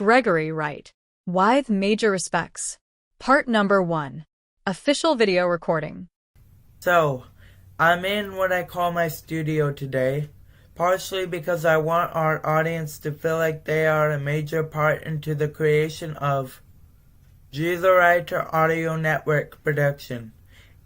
Gregory Wright. With major respects. Part number 1. Official video recording. So, I'm in what I call my studio today, partially because I want our audience to feel like they are a major part into the creation of the Writer Audio Network production.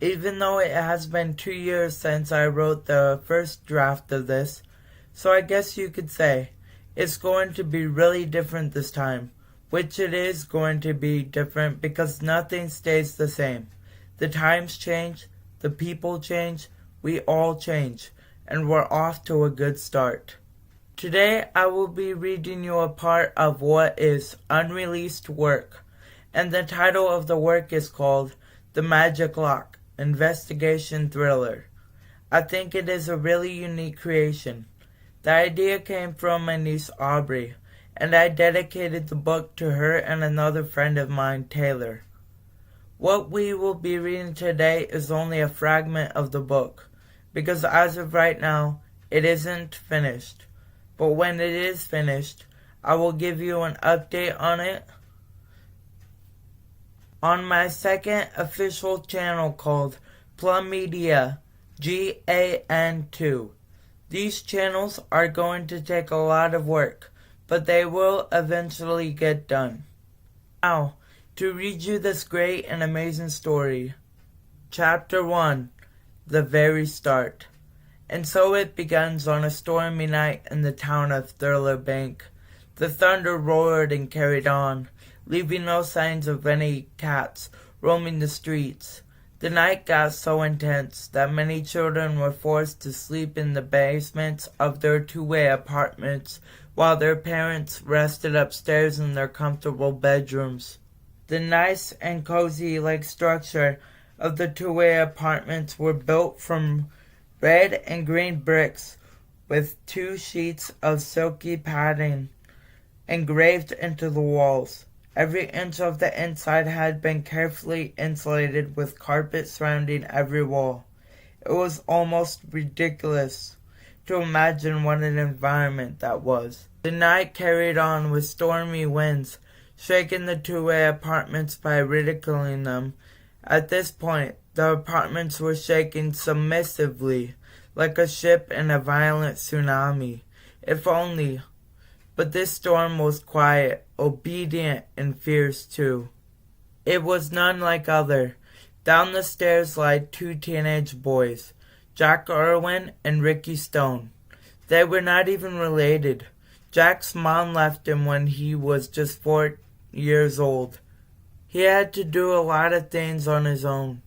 Even though it has been 2 years since I wrote the first draft of this, so I guess you could say it's going to be really different this time, which it is going to be different because nothing stays the same. The times change, the people change, we all change, and we're off to a good start. Today I will be reading you a part of what is unreleased work, and the title of the work is called The Magic Lock Investigation Thriller. I think it is a really unique creation. The idea came from my niece Aubrey, and I dedicated the book to her and another friend of mine, Taylor. What we will be reading today is only a fragment of the book, because as of right now, it isn't finished. But when it is finished, I will give you an update on it on my second official channel called Plum Media, GAN2. These channels are going to take a lot of work, but they will eventually get done. Now, to read you this great and amazing story. Chapter 1, The Very Start. And so it begins on a stormy night in the town of Thriller Bank. The thunder roared and carried on, leaving no signs of any cats roaming the streets. The night got so intense that many children were forced to sleep in the basements of their two-way apartments while their parents rested upstairs in their comfortable bedrooms. The nice and cozy-like structure of the two-way apartments were built from red and green bricks with 2 sheets of silky padding engraved into the walls. Every inch of the inside had been carefully insulated with carpet surrounding every wall. It was almost ridiculous to imagine what an environment that was. The night carried on with stormy winds, shaking the two-way apartments by ridiculing them. At this point, the apartments were shaking submissively, like a ship in a violent tsunami. If only. But this storm was quiet, obedient, and fierce too. It was none like other. Down the stairs slid 2 teenage boys, Jack Irwin and Ricky Stone. They were not even related. Jack's mom left him when he was just 4 years old. He had to do a lot of things on his own,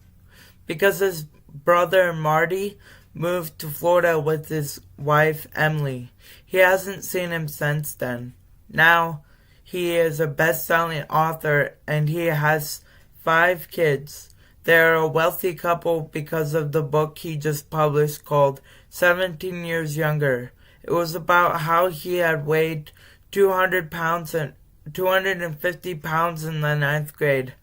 because his brother Marty moved to Florida with his wife Emily. He hasn't seen him since then. Now, he is a best-selling author and he has 5 kids. They are a wealthy couple because of the book he just published called 17 Years Younger. It was about how he had weighed 250 pounds in the 9th grade.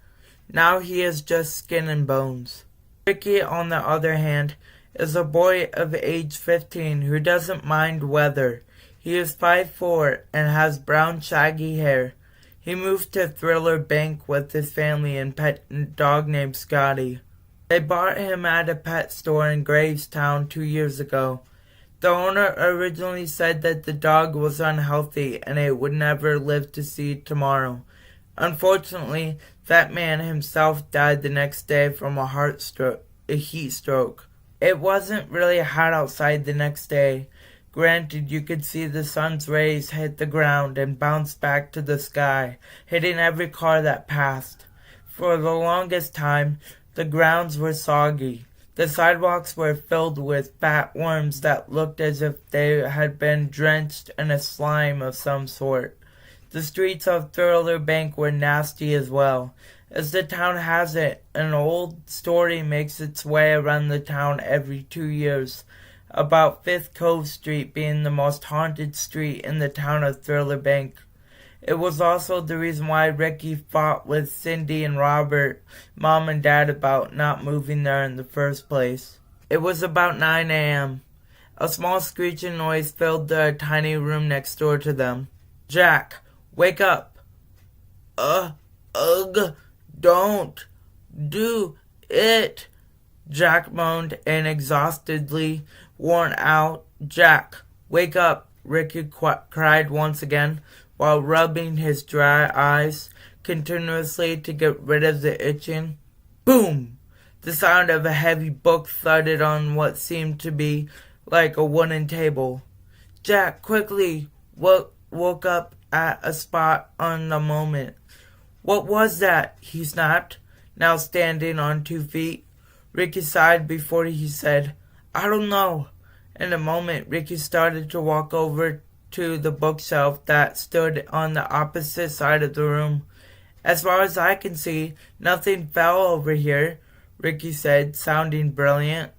Now he is just skin and bones. Ricky, on the other hand, is a boy of age 15 who doesn't mind weather. He is 5'4" and has brown shaggy hair. He moved to Thriller Bank with his family and pet dog named Scotty. They bought him at a pet store in Gravestown 2 years ago. The owner originally said that the dog was unhealthy and it would never live to see tomorrow. Unfortunately, that man himself died the next day from a heat stroke. It wasn't really hot outside the next day. Granted, you could see the sun's rays hit the ground and bounce back to the sky, hitting every car that passed. For the longest time, the grounds were soggy. The sidewalks were filled with fat worms that looked as if they had been drenched in a slime of some sort. The streets of Thriller Bank were nasty as well. As the town has it, an old story makes its way around the town every 2 years, about 5th Cove Street being the most haunted street in the town of Thriller Bank. It was also the reason why Ricky fought with Cindy and Robert, Mom and Dad, about not moving there in the first place. It was about 9 a.m. A small screeching noise filled the tiny room next door to them. "Jack, wake up! Ugh, don't do it, Jack moaned exhaustedly, worn out. Jack, wake up, Ricky cried once again, while rubbing his dry eyes continuously to get rid of the itching. Boom! The sound of a heavy book thudded on what seemed to be like a wooden table. Jack quickly woke up at a spot on the moment. What was that? He snapped, now standing on 2 feet. Ricky sighed before he said, I don't know. In a moment, Ricky started to walk over to the bookshelf that stood on the opposite side of the room. As far as I can see, nothing fell over here, Ricky said, sounding brilliant.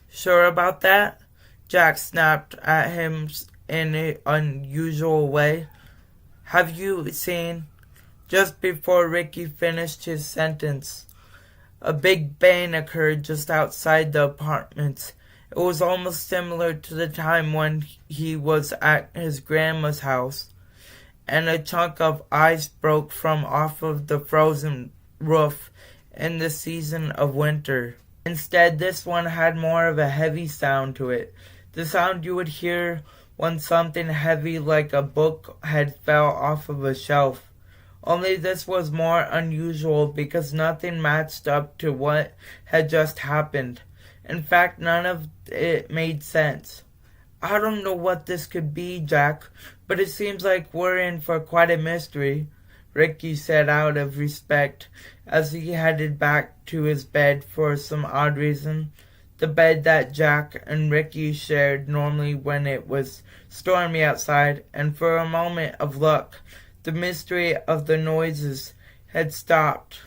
Sure about that? Jack snapped at him in an unusual way. Have you seen? Just before Ricky finished his sentence, a big bang occurred just outside the apartments. It was almost similar to the time when he was at his grandma's house, and a chunk of ice broke from off of the frozen roof in the season of winter. Instead, this one had more of a heavy sound to it, the sound you would hear when something heavy like a book had fell off of a shelf. Only this was more unusual because nothing matched up to what had just happened. In fact, none of it made sense. I don't know what this could be, Jack, but it seems like we're in for quite a mystery, Ricky said out of respect as he headed back to his bed for some odd reason. The bed that Jack and Ricky shared normally when it was stormy outside, and for a moment of luck, the mystery of the noises had stopped,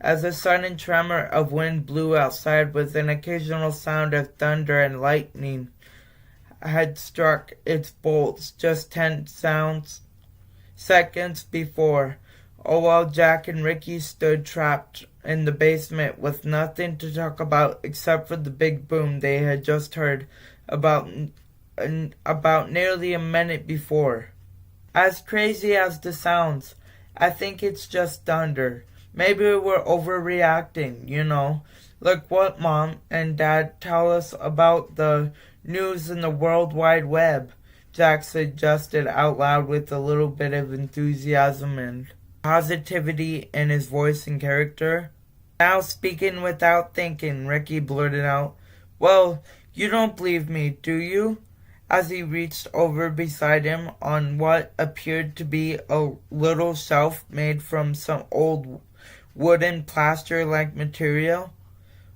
as a sudden tremor of wind blew outside with an occasional sound of thunder and lightning had struck its bolts just 10 seconds before, all while Jack and Ricky stood trapped in the basement with nothing to talk about except for the big boom they had just heard about nearly a minute before. As crazy as this sounds, I think it's just thunder. Maybe we're overreacting, you know. Like what Mom and Dad tell us about the news in the World Wide Web, Jack suggested out loud with a little bit of enthusiasm and positivity in his voice and character. Now speaking without thinking, Ricky blurted out, Well, you don't believe me, do you? As he reached over beside him on what appeared to be a little shelf made from some old wooden plaster-like material.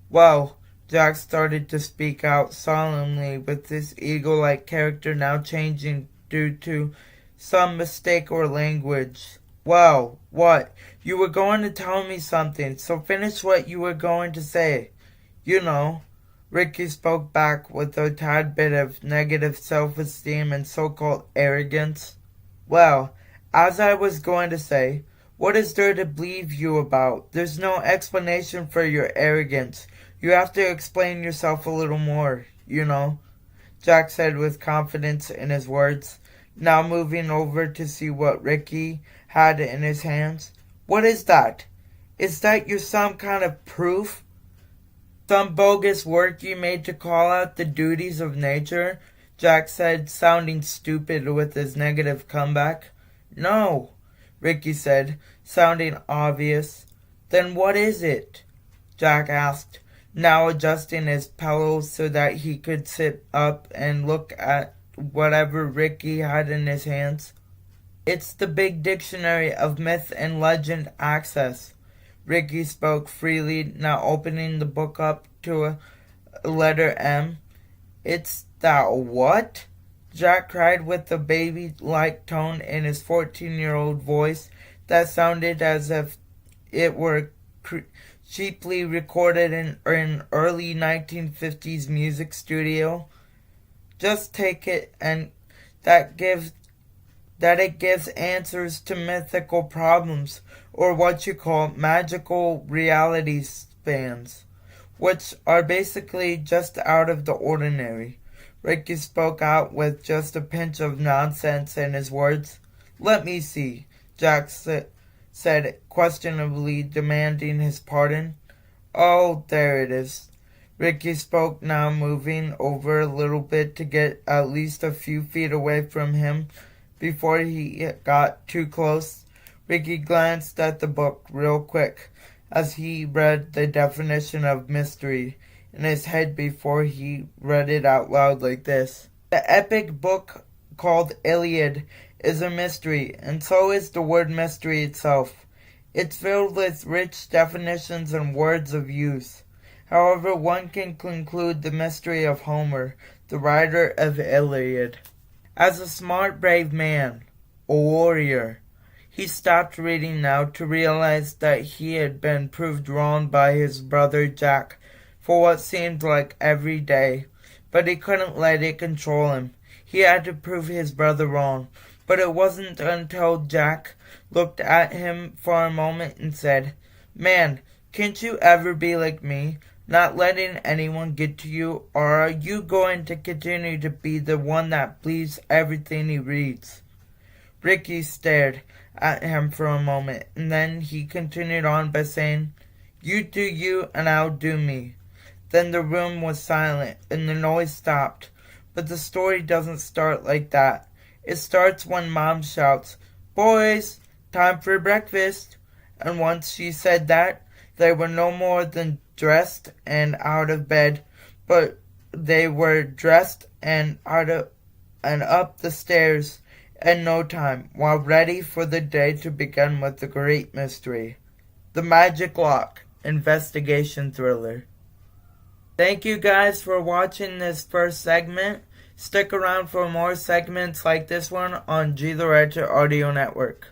Well, Jack started to speak out solemnly, with his eagle-like character now changing due to some mistake or language. Well, what? You were going to tell me something, so finish what you were going to say. You know. Ricky spoke back with a tad bit of negative self-esteem and so-called arrogance. Well, as I was going to say, what is there to believe you about? There's no explanation for your arrogance. You have to explain yourself a little more, you know, Jack said with confidence in his words, now moving over to see what Ricky had in his hands. What is that? Is that your some kind of proof? Some bogus work you made to call out the duties of nature? Jack said, sounding stupid with his negative comeback. No, Ricky said, sounding obvious. Then what is it? Jack asked, now adjusting his pillow so that he could sit up and look at whatever Ricky had in his hands. It's the big dictionary of myth and legend access. Ricky spoke freely, now opening the book up to a letter M. It's that what? Jack cried with a baby-like tone in his 14-year-old voice that sounded as if it were cheaply recorded in an early 1950s music studio. Just take it and that it gives answers to mythical problems, or what you call magical reality spans, which are basically just out of the ordinary. Ricky spoke out with just a pinch of nonsense in his words. Let me see, Jack said, questionably demanding his pardon. "Oh, there it is." Ricky spoke, now moving over a little bit to get at least a few feet away from him before he got too close. Ricky glanced at the book real quick as he read the definition of mystery in his head before he read it out loud like this. The epic book called Iliad is a mystery, and so is the word mystery itself. It's filled with rich definitions and words of use. However, one can conclude the mystery of Homer, the writer of Iliad. As a smart, brave man, a warrior, he stopped reading now to realize that he had been proved wrong by his brother Jack for what seemed like every day, but he couldn't let it control him. He had to prove his brother wrong, but it wasn't until Jack looked at him for a moment and said, "Man, can't you ever be like me, not letting anyone get to you, or are you going to continue to be the one that believes everything he reads?" Ricky stared at him for a moment, and then he continued on by saying, "You do you, and I'll do me." Then the room was silent, and the noise stopped. But the story doesn't start like that. It starts when Mom shouts, "Boys, time for breakfast." And once she said that, they were no more than dressed and out of bed, but they were dressed and up the stairs in no time, while ready for the day to begin with the great mystery, the magic lock investigation thriller. Thank you guys for watching this first segment. Stick around for more segments like this one on G the Writer Audio Network.